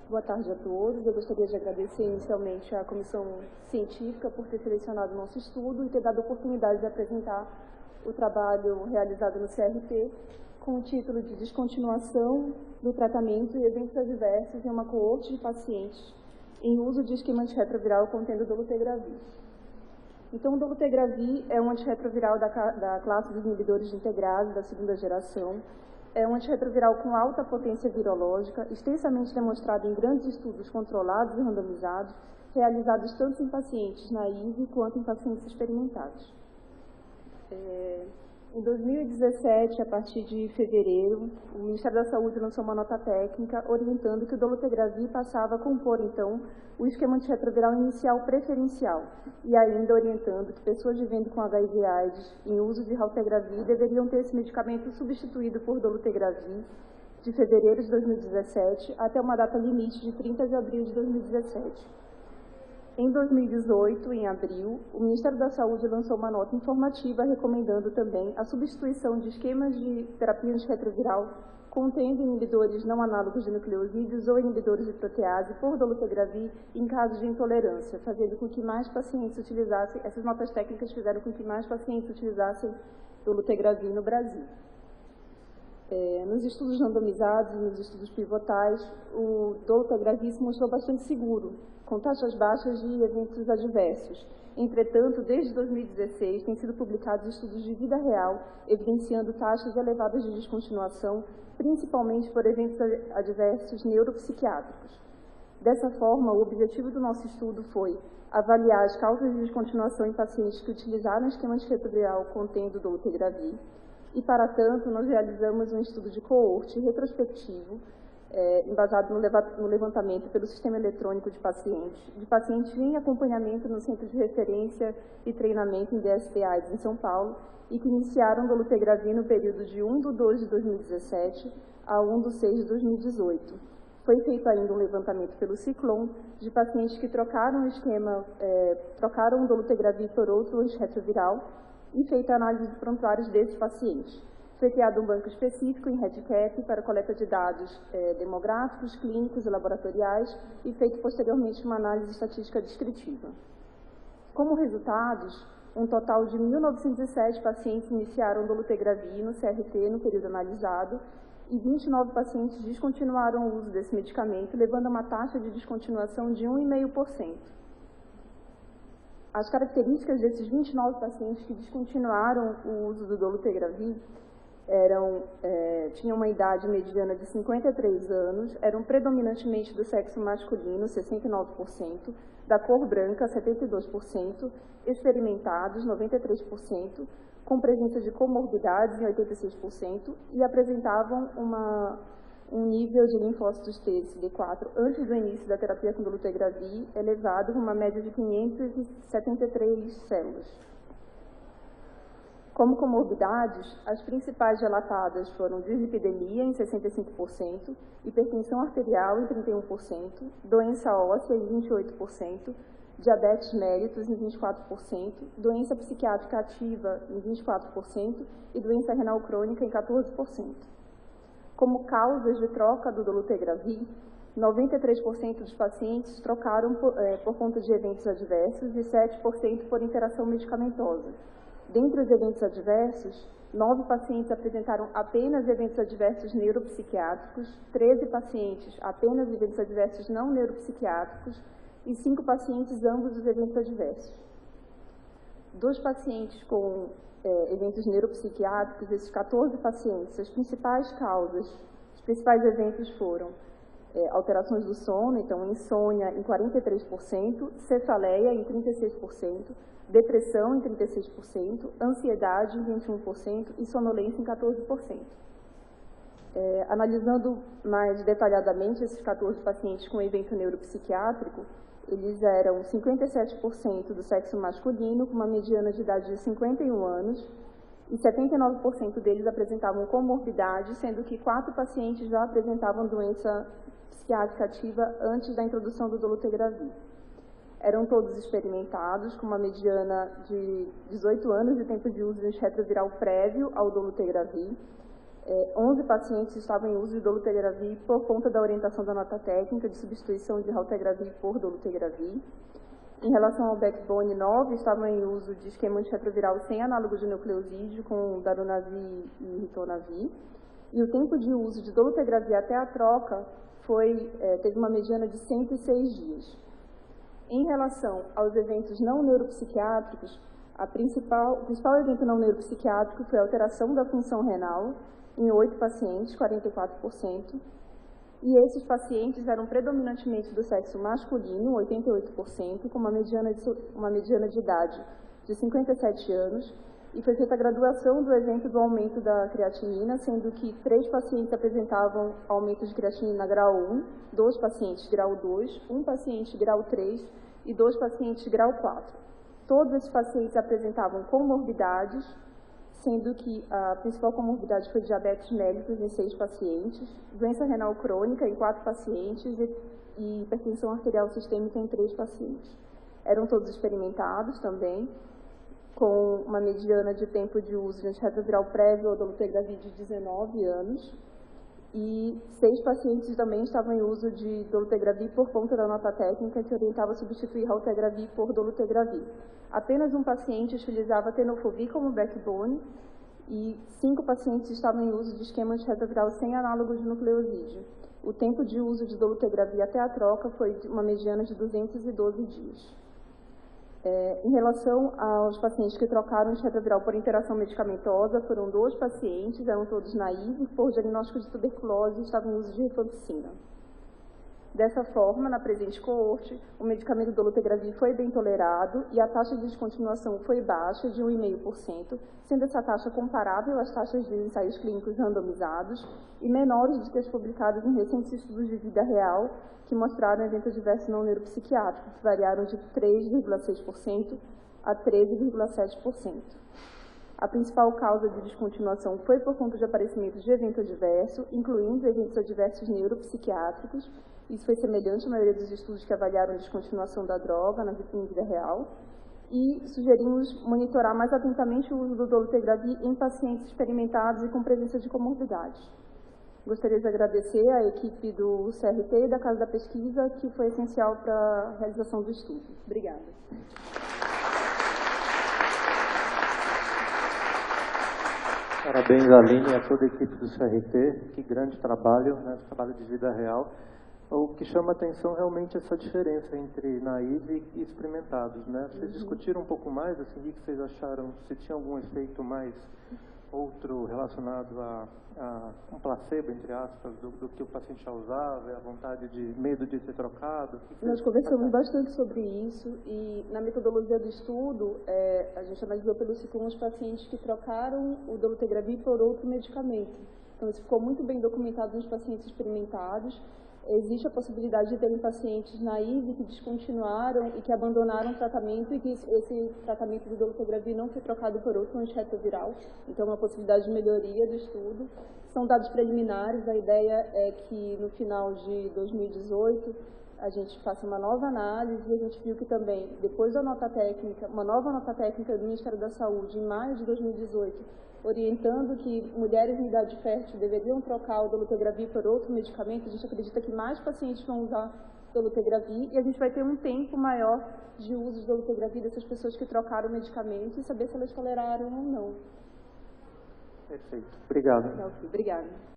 Boa tarde a todos. Eu gostaria de agradecer inicialmente à Comissão Científica por ter selecionado o nosso estudo e ter dado a oportunidade de apresentar o trabalho realizado no CRP com o título de Descontinuação do tratamento e eventos adversos em uma coorte de pacientes em uso de esquema antirretroviral contendo dolutegravir. Então, o dolutegravir é um antirretroviral da classe dos inibidores de integrase da segunda geração. É um antirretroviral com alta potência virológica, extensamente demonstrado em grandes estudos controlados e randomizados, realizados tanto em pacientes naivos quanto em pacientes experimentados. Em 2017, a partir de fevereiro, o Ministério da Saúde lançou uma nota técnica orientando que o dolutegravir passava a compor, então, o esquema antirretroviral inicial preferencial e ainda orientando que pessoas vivendo com HIV/AIDS em uso de raltegravir deveriam ter esse medicamento substituído por dolutegravir de fevereiro de 2017 até uma data limite de 30 de abril de 2017. Em 2018, em abril, o Ministério da Saúde lançou uma nota informativa recomendando também a substituição de esquemas de terapia antirretroviral contendo inibidores não análogos de nucleosídeos ou inibidores de protease por dolutegravir em casos de intolerância, fazendo com que mais pacientes utilizassem, essas notas técnicas fizeram com que mais pacientes utilizassem dolutegravir no Brasil. Nos estudos randomizados e nos estudos pivotais, o dolutegravir se mostrou bastante seguro, com taxas baixas de eventos adversos. Entretanto, desde 2016, têm sido publicados estudos de vida real, evidenciando taxas elevadas de descontinuação, principalmente por eventos adversos neuropsiquiátricos. Dessa forma, o objetivo do nosso estudo foi avaliar as causas de descontinuação em pacientes que utilizaram esquema antirretroviral contendo dolutegravir, e, para tanto, nós realizamos um estudo de coorte retrospectivo, embasado no levantamento pelo sistema eletrônico de pacientes em acompanhamento no Centro de Referência e Treinamento em DSP-AIDS em São Paulo e que iniciaram dolutegravir no período de 1/2 de 2017 a 1/6 de 2018. Foi feito ainda um levantamento pelo Ciclone de pacientes que trocaram o dolutegravir por outro antirretroviral e feita a análise de prontuários desses pacientes. Foi criado um banco específico em REDCap para coleta de dados demográficos, clínicos e laboratoriais e feito posteriormente uma análise estatística descritiva. Como resultados, um total de 1.907 pacientes iniciaram dolutegravir no CRT no período analisado e 29 pacientes descontinuaram o uso desse medicamento, levando a uma taxa de descontinuação de 1,5%. As características desses 29 pacientes que descontinuaram o uso do dolutegravir tinham uma idade mediana de 53 anos, eram predominantemente do sexo masculino, 69%, da cor branca, 72%, experimentados, 93%, com presença de comorbidades, em 86%, e apresentavam um nível de linfócitos T CD4 antes do início da terapia com dolutegravir elevado, com uma média de 573 células. Como comorbidades, as principais relatadas foram dislipidemia em 65%, hipertensão arterial em 31%, doença óssea em 28%, diabetes mellitus em 24%, doença psiquiátrica ativa em 24% e doença renal crônica em 14%. Como causas de troca do dolutegravir, 93% dos pacientes trocaram por conta de eventos adversos e 7% por interação medicamentosa. Dentre os eventos adversos, 9 pacientes apresentaram apenas eventos adversos neuropsiquiátricos, 13 pacientes apenas eventos adversos não neuropsiquiátricos e 5 pacientes ambos os eventos adversos. Dos pacientes com eventos neuropsiquiátricos, esses 14 pacientes, as principais causas, os principais eventos foram alterações do sono, então insônia em 43%, cefaleia em 36%, depressão em 36%, ansiedade em 21% e sonolência em 14%. Analisando mais detalhadamente esses 14 pacientes com evento neuropsiquiátrico, eles eram 57% do sexo masculino, com uma mediana de idade de 51 anos, e 79% deles apresentavam comorbidade, sendo que 4 pacientes já apresentavam doença psiquiátrica ativa antes da introdução do dolutegravir. Eram todos experimentados, com uma mediana de 18 anos de tempo de uso de antirretroviral prévio ao dolutegravir. 11 pacientes estavam em uso de dolutegravir por conta da orientação da nota técnica de substituição de raltegravir por dolutegravir. Em relação ao backbone, 9 estavam em uso de esquema antirretroviral sem análogo de nucleosídeo, com darunavir e ritonavir. E o tempo de uso de dolutegravir até a troca teve uma mediana de 106 dias. Em relação aos eventos não neuropsiquiátricos, o principal evento não neuropsiquiátrico foi a alteração da função renal em 8 pacientes, 44%, e esses pacientes eram predominantemente do sexo masculino, 88%, com uma mediana de idade de 57 anos, e foi feita a graduação do evento do aumento da creatinina, sendo que 3 pacientes apresentavam aumento de creatinina grau 1, 2 pacientes grau 2, 1 paciente grau 3 e 2 pacientes grau 4. Todos esses pacientes apresentavam comorbidades, sendo que a principal comorbidade foi diabetes mellitus em 6 pacientes, doença renal crônica em 4 pacientes e hipertensão arterial sistêmica em 3 pacientes. Eram todos experimentados também, com uma mediana de tempo de uso de antirretroviral prévio ao dolutegravir de 19 anos, e 6 pacientes também estavam em uso de dolutegravir por conta da nota técnica que orientava a substituir raltegravir por dolutegravir. Apenas um paciente utilizava tenofovir como backbone e 5 pacientes estavam em uso de esquema antirretroviral sem análogo de nucleosídeo. O tempo de uso de dolutegravir até a troca foi de uma mediana de 212 dias. Em relação aos pacientes que trocaram antirretroviral por interação medicamentosa, foram 2 pacientes, eram todos naive, por diagnóstico de tuberculose e estavam em uso de rifampicina. Dessa forma, na presente coorte, o medicamento dolutegravir foi bem tolerado e a taxa de descontinuação foi baixa, de 1,5%, sendo essa taxa comparável às taxas de ensaios clínicos randomizados e menores do que as publicadas em recentes estudos de vida real, que mostraram eventos adversos não neuropsiquiátricos, que variaram de 3,6% a 13,7%. A principal causa de descontinuação foi por conta de aparecimento de evento adverso, incluindo eventos adversos neuropsiquiátricos. Isso foi semelhante à maioria dos estudos que avaliaram a descontinuação da droga na vida real. E sugerimos monitorar mais atentamente o uso do dolutegravir em pacientes experimentados e com presença de comorbidades. Gostaria de agradecer à equipe do CRT e da Casa da Pesquisa, que foi essencial para a realização do estudo. Obrigada. Parabéns, Aline, e a toda a equipe do CRT. Que grande trabalho, né? Trabalho de vida real. O que chama a atenção realmente é essa diferença entre naive e experimentados, né? Vocês discutiram um pouco mais, assim, o que vocês acharam? Se tinha algum efeito mais outro relacionado a um placebo, entre aspas, do que o paciente já usava, a vontade de medo de ser trocado? Nós conversamos bastante sobre isso e na metodologia do estudo, a gente analisou pelo ciclo os pacientes que trocaram o dolutegravir por outro medicamento. Então, isso ficou muito bem documentado nos pacientes experimentados. Existe a possibilidade de terem pacientes naivos que descontinuaram e que abandonaram o tratamento e que esse tratamento do dolutegravir não foi trocado por outro antirretroviral. Então, é uma possibilidade de melhoria do estudo. São dados preliminares, a ideia é que no final de 2018 a gente faça uma nova análise e a gente viu que também, depois da nota técnica, uma nova nota técnica do Ministério da Saúde, em maio de 2018, orientando que mulheres em idade fértil deveriam trocar o dolutegravir por outro medicamento, a gente acredita que mais pacientes vão usar dolutegravir e a gente vai ter um tempo maior de uso de dolutegravir dessas pessoas que trocaram o medicamento e saber se elas toleraram ou não. Perfeito. Obrigado. Obrigada.